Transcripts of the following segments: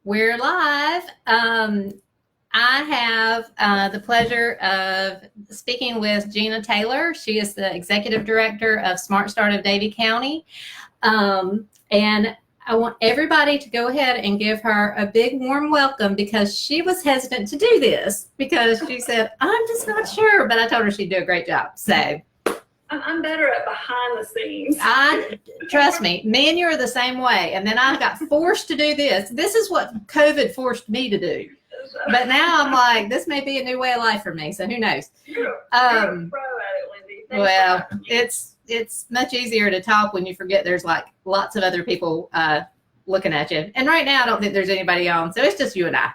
We're live. I have the pleasure of speaking with Gena Taylor. She is the Executive Director of Smart Start of Davie County. And I want everybody to go ahead and give her a big warm welcome because she was hesitant to do this because she said, I'm just not sure, but I told her she'd do a great job. So I'm better at behind the scenes. Trust me, me and you are the same way. And then I got forced to do this. This is what COVID forced me to do. But now I'm like, this may be a new way of life for me. So who knows? You're a pro at it, Wendy. Well, it's much easier to talk when you forget there's like lots of other people looking at you. And right now I don't think there's anybody on. So it's just you and I.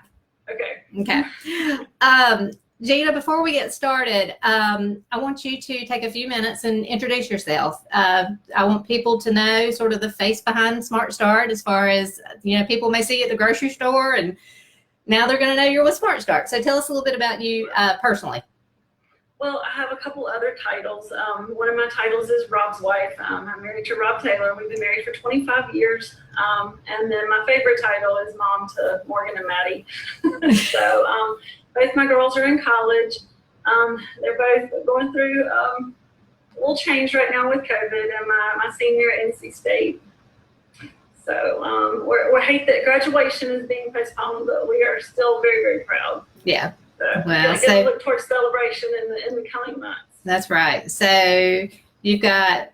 Okay. Gena, before we get started, I want you to take a few minutes and introduce yourself. I want people to know sort of the face behind Smart Start as far as, people may see you at the grocery store and now they're going to know you're with Smart Start. So tell us a little bit about you personally. Well, I have a couple other titles. One of my titles is Rob's wife. I'm married to Rob Taylor. We've been married for 25 years. And then my favorite title is mom to Morgan and Maddie. So both my girls are in college. They're both going through a little change right now with COVID, and my senior at NC State. So we hate that graduation is being postponed, but we are still very, very proud. Yeah. So we look towards celebration in the coming months. That's right. So you've got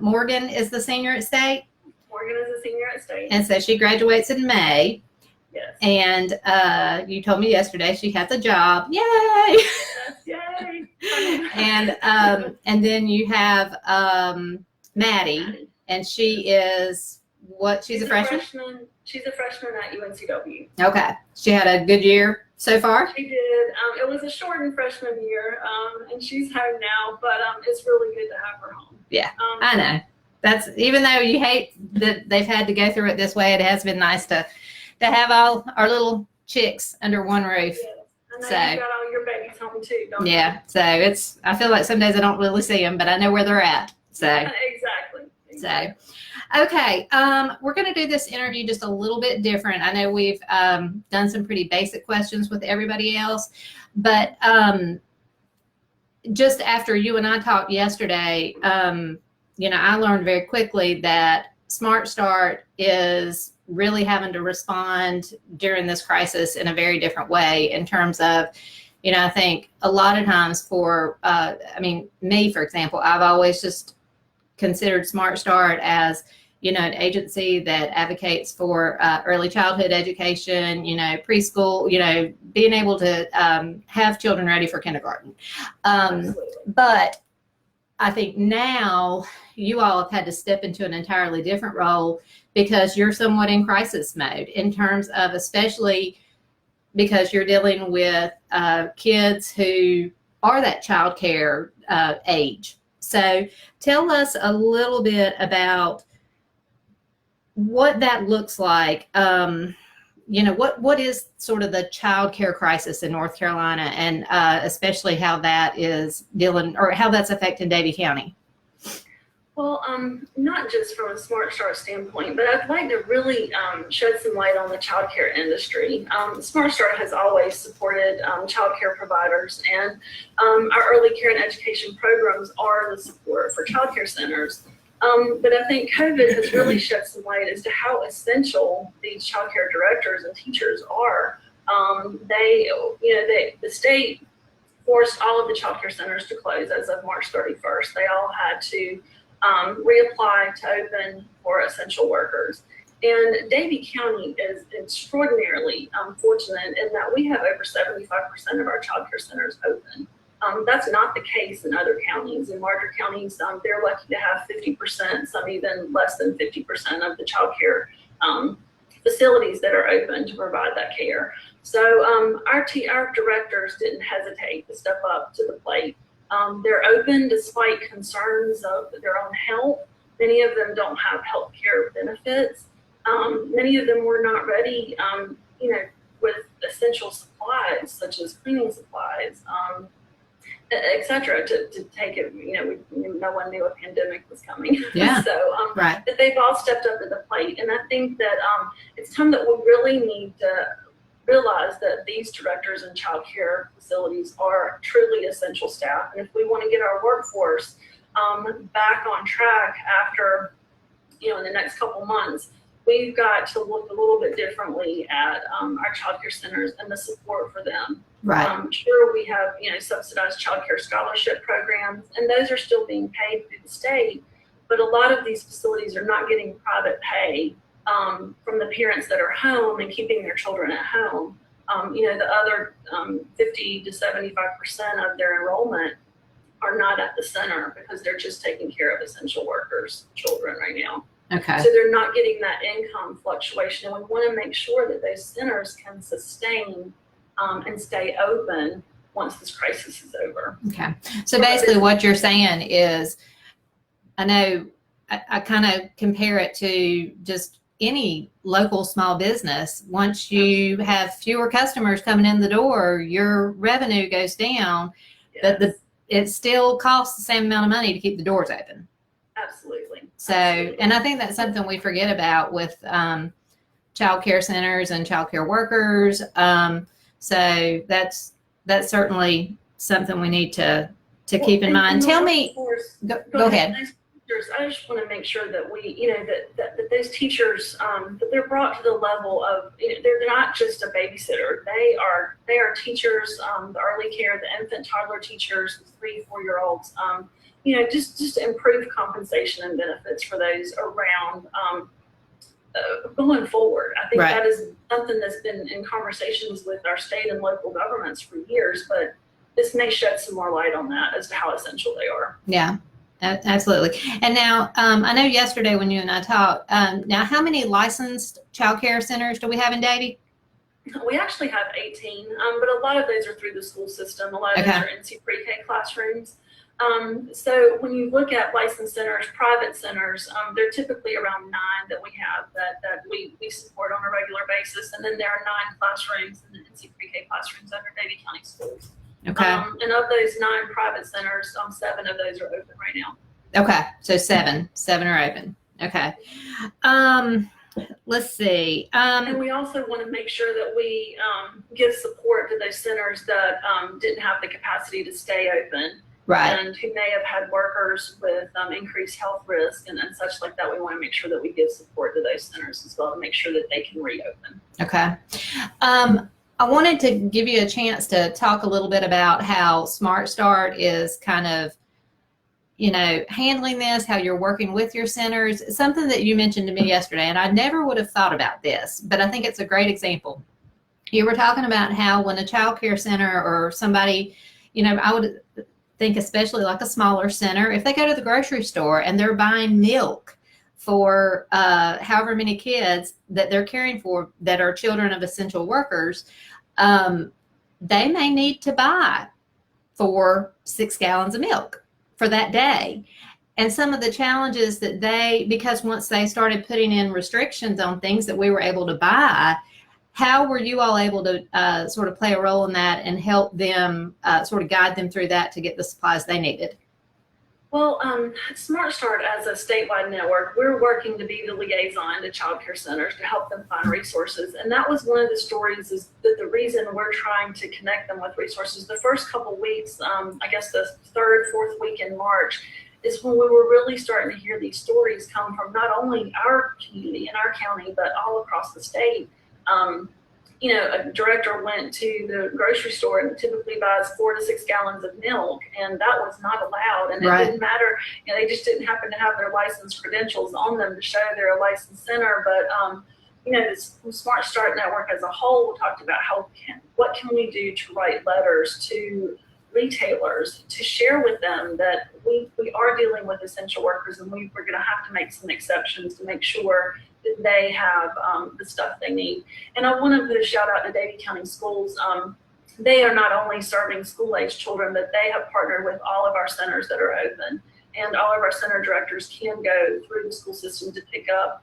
Morgan is the senior at State. Morgan is a senior at State. And so she graduates in May. Yes. And you told me yesterday she has a job. Yay! Yes, yay! And then you have Maddie, and she is what? She's a freshman? She's a freshman at UNCW. Okay. She had a good year so far? She did. It was a shortened freshman year, and she's home now, but it's really good to have her home. Yeah, I know. That's, even though you hate that they've had to go through it this way, it has been nice to have all our little chicks under one roof. Yes. I know you got all your babies home too, don't you? Yeah, so I feel like some days I don't really see them, but I know where they're at. So Exactly. So, okay, we're going to do this interview just a little bit different. I know we've done some pretty basic questions with everybody else, but just after you and I talked yesterday, I learned very quickly that Smart Start is really having to respond during this crisis in a very different way in terms of, I think a lot of times for, me, for example, I've always just considered Smart Start as, an agency that advocates for early childhood education, preschool, being able to have children ready for kindergarten. But I think now you all have had to step into an entirely different role because you're somewhat in crisis mode in terms of, especially because you're dealing with kids who are that child care age. So tell us a little bit about what that looks like. What is sort of the child care crisis in North Carolina, and especially how that is dealing, or how that's affecting Davie County? Well, not just from a Smart Start standpoint, but I'd like to really shed some light on the child care industry. Smart Start has always supported child care providers, and our early care and education programs are the support for child care centers. But I think COVID has really shed some light as to how essential these child care directors and teachers are. The state forced all of the child care centers to close as of March 31st. They all had to reapply to open for essential workers. And Davie County is extraordinarily fortunate in that we have over 75% of our child care centers open. That's not the case in other counties. In larger counties, they're lucky to have 50%, some even less than 50% of the child care facilities that are open to provide that care. So our directors didn't hesitate to step up to the plate. They're open despite concerns of their own health. Many of them don't have health care benefits. Many of them were not ready, with essential supplies such as cleaning supplies. et cetera, to take it. No one knew a pandemic was coming. Yeah. So right. that they've all stepped up to the plate. And I think that it's time that we really need to realize that these directors in child care facilities are truly essential staff. And if we want to get our workforce back on track after, in the next couple months, we've got to look a little bit differently at our child care centers and the support for them. Right. Sure, we have, subsidized child care scholarship programs, and those are still being paid through the state, but a lot of these facilities are not getting private pay from the parents that are home and keeping their children at home. The other 50 to 75% of their enrollment are not at the center because they're just taking care of essential workers' children right now. Okay. So they're not getting that income fluctuation, and we want to make sure that those centers can sustain and stay open once this crisis is over. Okay. So basically what you're saying is, I know I kind of compare it to just any local small business. Once you have fewer customers coming in the door, your revenue goes down, Yes. but it still costs the same amount of money to keep the doors open. Absolutely. So, Absolutely. and I think that's something we forget about with child care centers and child care workers. So that's certainly something we need to keep in mind. Tell me, go ahead. I just want to make sure that we, that those teachers, that they're brought to the level of, they're not just a babysitter. They are teachers, the early care, the infant toddler teachers, the 3-4-year-olds. Just improve compensation and benefits for those around going forward. I think Right. that is something that's been in conversations with our state and local governments for years, but this may shed some more light on that as to how essential they are. Yeah, absolutely. And now, I know yesterday when you and I talked, now how many licensed child care centers do we have in Davie? We actually have 18, but a lot of those are through the school system. A lot of those are NC pre-K classrooms. So when you look at licensed centers, private centers, they're typically around 9 that we have that we support on a regular basis. And then there are 9 classrooms in the NC pre-K classrooms under Davie County Schools. Okay. And of those 9 private centers, 7 of those are open right now. Okay. So 7 are open. Okay. Let's see. And we also want to make sure that we give support to those centers that didn't have the capacity to stay open. Right. And who may have had workers with increased health risk and such like that. We want to make sure that we give support to those centers as well to make sure that they can reopen. Okay. I wanted to give you a chance to talk a little bit about how Smart Start is kind of, handling this, how you're working with your centers. Something that you mentioned to me yesterday, and I never would have thought about this, but I think it's a great example. You were talking about how when a child care center or somebody, I would think especially like a smaller center, if they go to the grocery store and they're buying milk for however many kids that they're caring for that are children of essential workers, they may need to buy 6 gallons of milk for that day. And some of the challenges that because once they started putting in restrictions on things that we were able to buy, how were you all able to sort of play a role in that and help them sort of guide them through that to get the supplies they needed? Well, Smart Start as a statewide network, we're working to be the liaison to child care centers to help them find resources. And that was one of the stories, is that the reason we're trying to connect them with resources. The first couple weeks, I guess the 3rd, 4th week in March, is when we were really starting to hear these stories come from not only our community and our county, but all across the state. A director went to the grocery store and typically buys 4 to 6 gallons of milk, and that was not allowed. And Right. It didn't matter, they just didn't happen to have their license credentials on them to show they're a licensed center. But this Smart Start network as a whole talked about what can we do to write letters to retailers to share with them that we are dealing with essential workers, and we're going to have to make some exceptions to make sure that they have the stuff they need. And I want to put a shout out to Davie County Schools. They are not only serving school-age children, but they have partnered with all of our centers that are open. And all of our center directors can go through the school system to pick up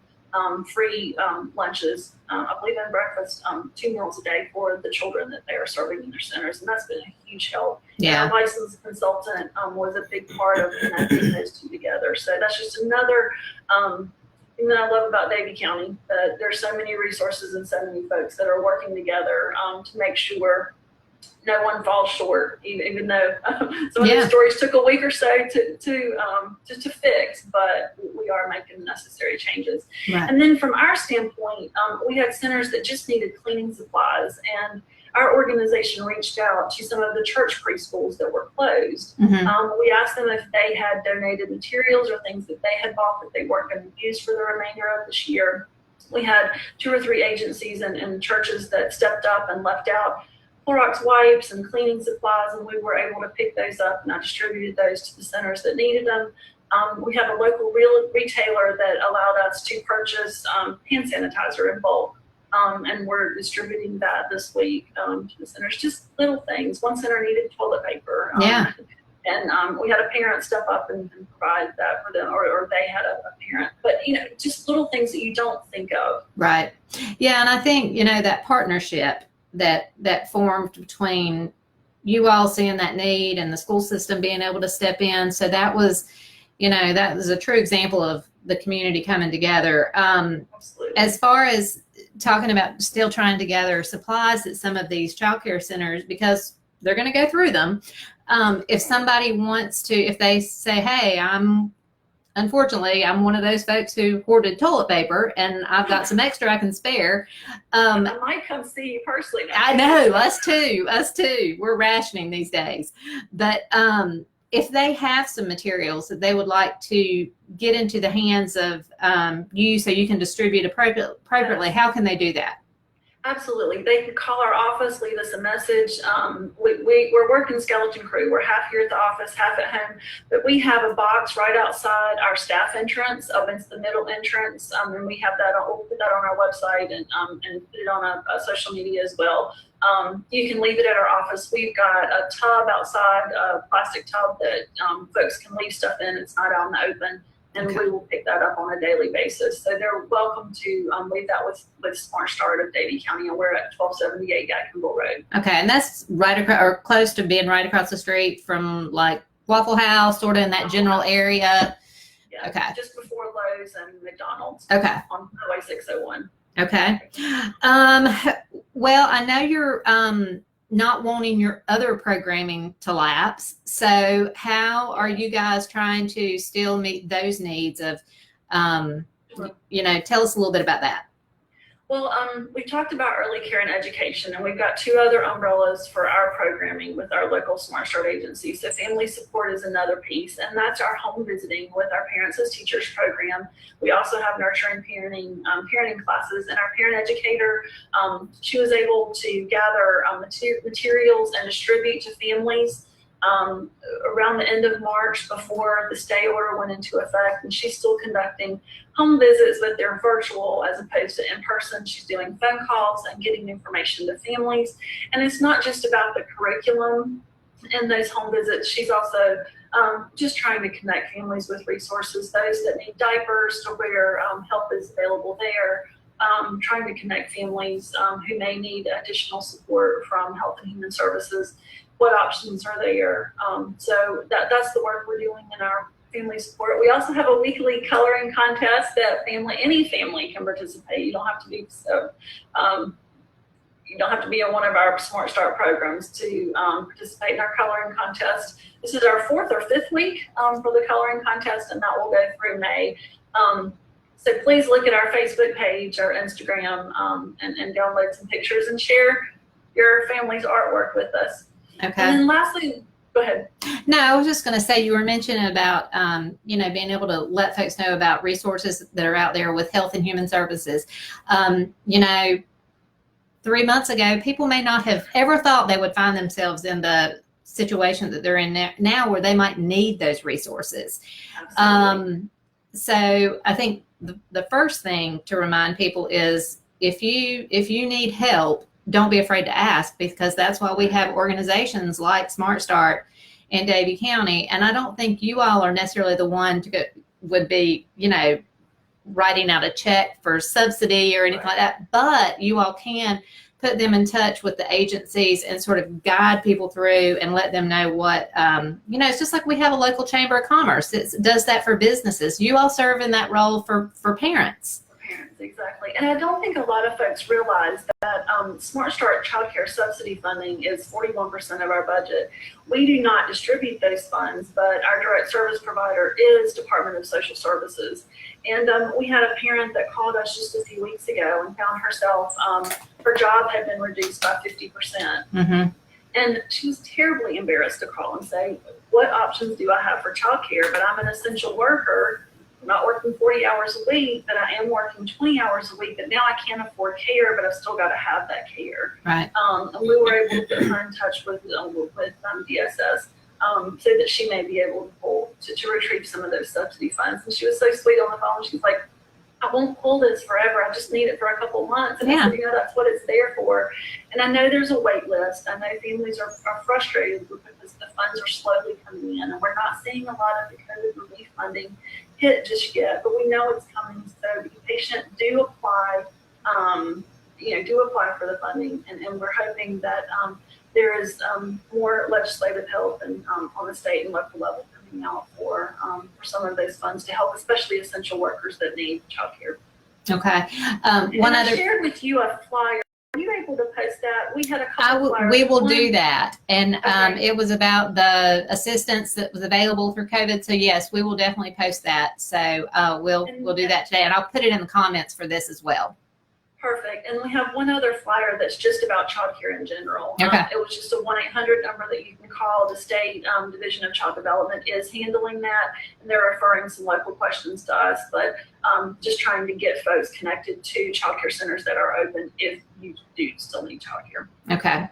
free lunches, I believe, and breakfast, 2 meals a day for the children that they are serving in their centers, and that's been a huge help. Yeah. And our licensed consultant was a big part of connecting those two together. So that's just another thing that I love about Davie County, that there's so many resources and so many folks that are working together to make sure no one falls short, even though some of the stories took a week or so to fix, but we are making necessary changes. Right. And then from our standpoint, we had centers that just needed cleaning supplies, and our organization reached out to some of the church preschools that were closed. Mm-hmm. We asked them if they had donated materials or things that they had bought that they weren't going to use for the remainder of this year. We had 2 or 3 agencies and churches that stepped up and left out Clorox wipes and cleaning supplies, and we were able to pick those up, and I distributed those to the centers that needed them. We have a local retailer that allowed us to purchase hand sanitizer in bulk, and we're distributing that this week to the centers. Just little things. One center needed toilet paper. And we had a parent step up and provide that for them, or they had a parent. But, just little things that you don't think of. Right. Yeah, and I think, that partnership that formed between you all seeing that need and the school system being able to step in. So that was, that was a true example of the community coming together. Absolutely. As far as talking about still trying to gather supplies at some of these childcare centers, because they're going to go through them. If somebody wants to, if they say, hey, unfortunately, I'm one of those folks who hoarded toilet paper and I've got some extra I can spare. I might come see you personally now. I know, us too. We're rationing these days. But if they have some materials that they would like to get into the hands of you so you can distribute appropriately, how can they do that? Absolutely. They can call our office, leave us a message. We're working skeleton crew. We're half here at the office, half at home. But we have a box right outside our staff entrance, up into the middle entrance. And we have that. We'll put that on our website and put it on a social media as well. You can leave it at our office. We've got a tub outside, a plastic tub that folks can leave stuff in. It's not out in the open. And we will pick that up on a daily basis. So they're welcome to leave that with Smart Start of Davie County, and we're at 1278 Gatkinville Road. Okay, and that's right across, or close to being right across the street from like Waffle House, sort of in that general area. Yeah, okay. Just before Lowe's and McDonald's. Okay. On Highway 601. Okay. Well, I know you're not wanting your other programming to lapse. So how are you guys trying to still meet those needs of, tell us a little bit about that. Well, we talked about early care and education, and we've got 2 other umbrellas for our programming with our local Smart Start agency. So family support is another piece, and that's our home visiting with our Parents as Teachers program. We also have nurturing parenting classes, and our parent educator, she was able to gather materials and distribute to families around the end of March before the stay order went into effect, and she's still conducting home visits, but they're virtual as opposed to in person. She's doing phone calls and getting information to families, and it's not just about the curriculum in those home visits. She's also just trying to connect families with resources, those that need diapers to where help is available there, trying to connect families who may need additional support from Health and Human Services. What options are there? So that's the work we're doing in our family support. We also have a weekly coloring contest that any family can participate. You don't have to be in one of our Smart Start programs to participate in our coloring contest. This is our 4th or 5th week for the coloring contest, and that will go through May. So please look at our Facebook page or Instagram and download some pictures and share your family's artwork with us. Okay. And then lastly, go ahead. No, I was just going to say, you were mentioning about, being able to let folks know about resources that are out there with Health and Human Services. 3 months ago, people may not have ever thought they would find themselves in the situation that they're in now where they might need those resources. So I think the first thing to remind people is if you need help, don't be afraid to ask, because that's why we have organizations like Smart Start in Davie County. And I don't think you all are necessarily the one would be, writing out a check for subsidy or anything like that, but you all can put them in touch with the agencies and sort of guide people through and let them know what, it's just like we have a local chamber of commerce. It does that for businesses. You all serve in that role for parents. Parents, exactly. And I don't think a lot of folks realize that Smart Start Child Care subsidy funding is 41% of our budget. We do not distribute those funds, but our direct service provider is Department of Social Services. And we had a parent that called us just a few weeks ago and found herself, her job had been reduced by 50%. Mm-hmm. And she was terribly embarrassed to call and say, what options do I have for childcare? But I'm an essential worker. I'm not working 40 hours a week, but I am working 20 hours a week. But now I can't afford care, but I've still got to have that care. Right. And we were able to put her in touch with DSS so that she may be able to retrieve some of those subsidy funds. And she was so sweet on the phone. She's like, I won't pull this forever. I just need it for a couple months. And I said, that's what it's there for. And I know there's a wait list. I know families are frustrated because the funds are slowly coming in, and we're not seeing a lot of the COVID relief funding hit just yet, but we know it's coming. So be patient, do apply, do apply for the funding. And we're hoping that there is more legislative help and on the state and local level coming out for some of those funds to help, especially essential workers that need child care. Okay. I shared with you a flyer. Are you able to post that? We had a couple flyers. We will do that. And it was about the assistance that was available for COVID. So yes, we will definitely post that. So we'll do that today, and I'll put it in the comments for this as well. Perfect. And we have one other flyer that's just about child care in general. Okay. It was just a 1-800 number that you can call. The state Division of Child Development is handling that, and they're referring some local questions to us, but just trying to get folks connected to child care centers that are open if you do still need child care. Okay.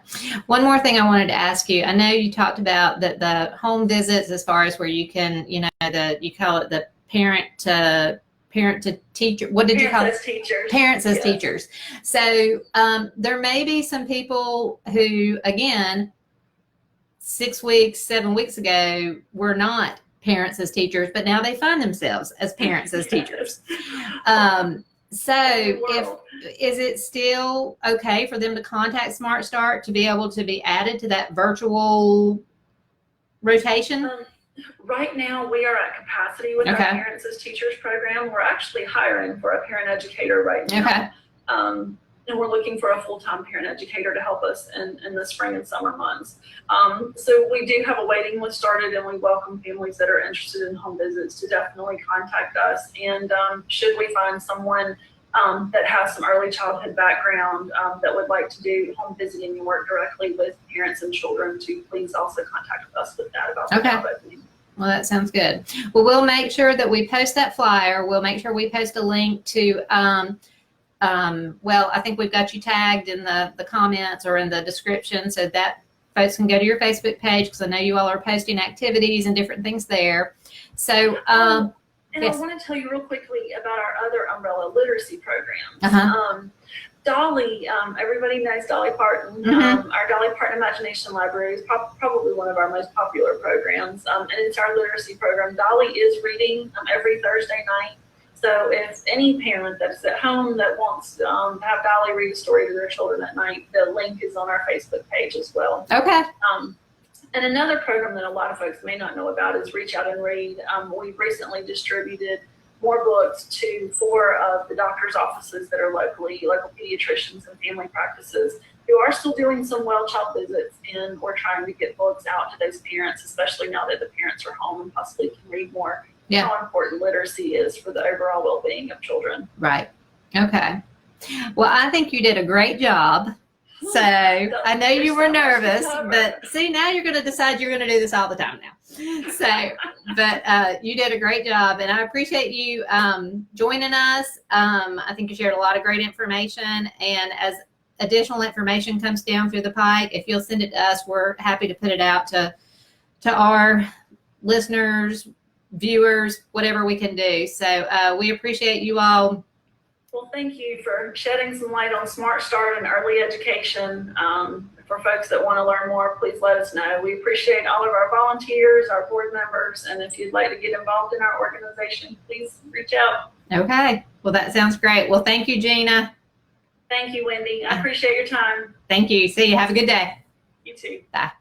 One more thing I wanted to ask you. I know you talked about the home visits as far as where you can, you call it the parent to teacher. What did you call it? Parents as teachers. Parents as teachers. So there may be some people who, again, 6 weeks, 7 weeks ago, were not parents as teachers, but now they find themselves as parents as teachers. So is it still okay for them to contact Smart Start to be able to be added to that virtual rotation? Right now, we are at capacity with our Parents as Teachers program. We're actually hiring for a parent educator right now. Okay. And we're looking for a full-time parent educator to help us in the spring and summer months. So we do have a waiting list started, and we welcome families that are interested in home visits to definitely contact us. And should we find someone that has some early childhood background that would like to do home visiting and work directly with parents and children, to please also contact us with that about the job opening. Well, that sounds good. Well, we'll make sure that we post that flyer. We'll make sure we post a link to, I think we've got you tagged in the comments or in the description, so that folks can go to your Facebook page, because I know you all are posting activities and different things there. So, and I want to tell you real quickly about our other umbrella literacy programs. Dolly, everybody knows Dolly Parton. Our Dolly Parton Imagination Library is probably one of our most popular programs, and it's our literacy program. Dolly is reading every Thursday night. So if any parent that's at home that wants to have Dolly read a story to their children at night, the link is on our Facebook page as well. Okay. And another program that a lot of folks may not know about is Reach Out and Read. We've recently distributed more books to 4 of the doctor's offices that are local pediatricians and family practices who are still doing some well child visits, and we're trying to get books out to those parents, especially now that the parents are home and possibly can read more, how important literacy is for the overall well-being of children. Right. Okay. Well, I think you did a great job. So I know you were nervous, but see, now you're going to decide you're going to do this all the time now. So, but you did a great job, and I appreciate you joining us. I think you shared a lot of great information, and as additional information comes down through the pike, if you'll send it to us, we're happy to put it out to our listeners, viewers, whatever we can do. So we appreciate you all Well, thank you for shedding some light on Smart Start and early education. For folks that want to learn more, please let us know. We appreciate all of our volunteers, our board members, and if you'd like to get involved in our organization, please reach out. Okay. Well, that sounds great. Well, thank you, Gena. Thank you, Wendy. I appreciate your time. Thank you. See you. Have a good day. You too. Bye.